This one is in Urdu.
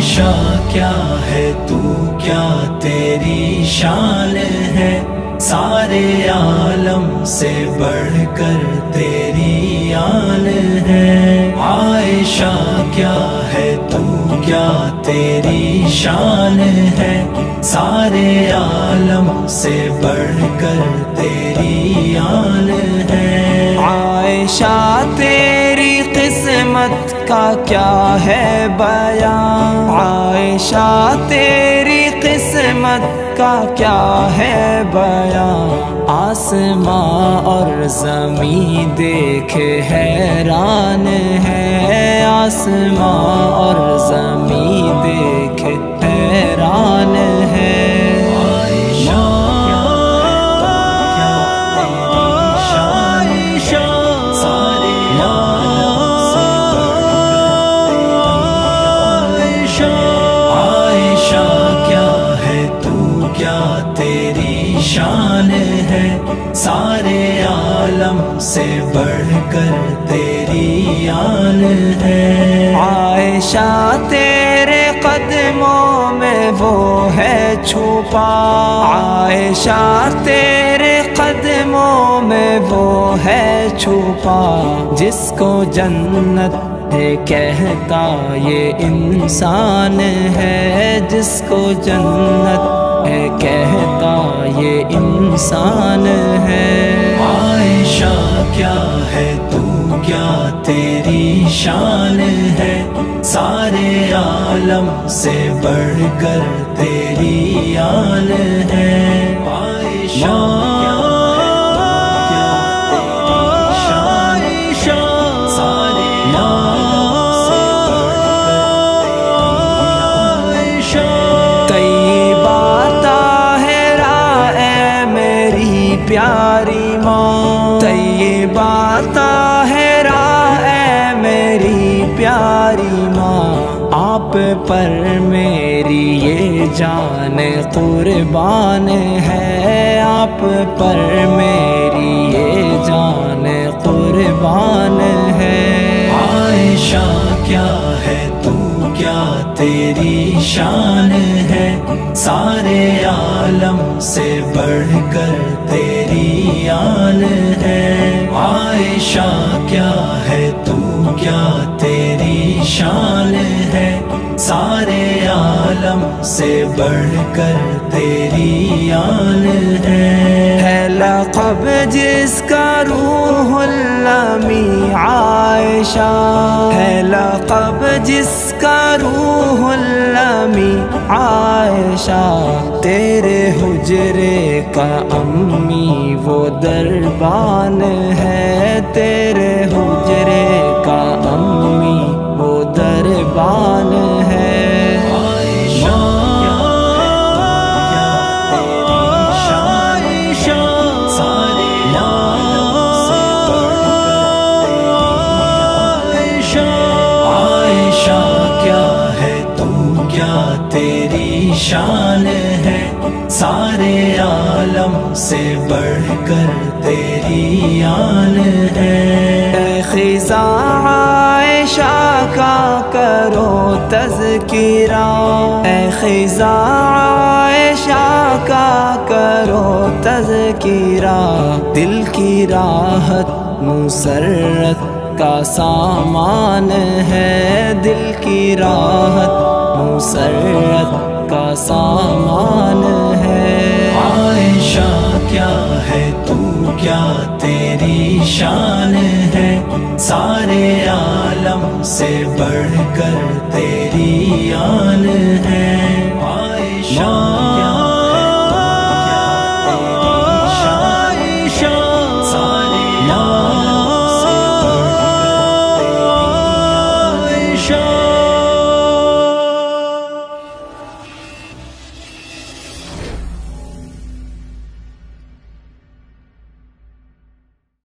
عائشہ کیا ہے تو کیا تیری شان ہے، سارے عالم سے بڑھ کر تیری آن ہے۔ عائشہ کیا ہے تو کیا تیری شان ہے، سارے عالم سے بڑھ کر تیری آن ہے۔ عائشہ تیری قسمت کا کیا ہے بیان، عائشہ تیری قسمت کا کیا ہے بیان، آسماں اور زمین دیکھ حیران ہے، آسماں اور زمین دیکھ حیران ہے۔ تیری شان ہے، سارے عالم سے بڑھ کر تیری آن ہے۔ عائشہ تیرے قدموں میں وہ ہے چھپا، عائشہ تیرے قدموں میں وہ ہے چھپا، جس کو جنت ہے کہتا یہ انسان ہے، جس کو جنت ہے کہتا یہ انسان ہے۔ عائشہ کیا ہے تو کیا تیری شان ہے، سارے عالم سے بڑھ کر تیری آن ہے۔ عائشہ پیاری ماں، طیبہ طاہرہ اے میری پیاری ماں، آپ پر میری یہ جان قربان ہے، آپ پر میری یہ جان قربان ہے۔ عائشہ کیا ہے تو کیا تیری شان ہے، سارے عالم سے بڑھ کر تیری آن ہے۔ عائشہ کیا ہے تو کیا تیری شان ہے، سارے عالم سے بڑھ کر تیری آن ہے۔ لقب جس کا روح الامیں عائشہ ہے، لقب جس کا روح الامیں عائشہ، تیرے حجرے کا امی وہ دربان ہے، تیرے حجرے کا امی وہ دربان ہے۔ تیری شان ہے، سارے عالم سے بڑھ کر تیری آن ہے۔ اے خزاں عائشہ کا کرو تذکرہ، اے خزاں عائشہ کا کرو تذکرہ، دل کی راحت مسرت کا سامان ہے، دل کی راحت مسرت کا سامان ہے۔ عائشہ کیا ہے تو کیا تیری شان ہے، سارے عالم سے بڑھ کر تیری آن ہے۔ عائشہ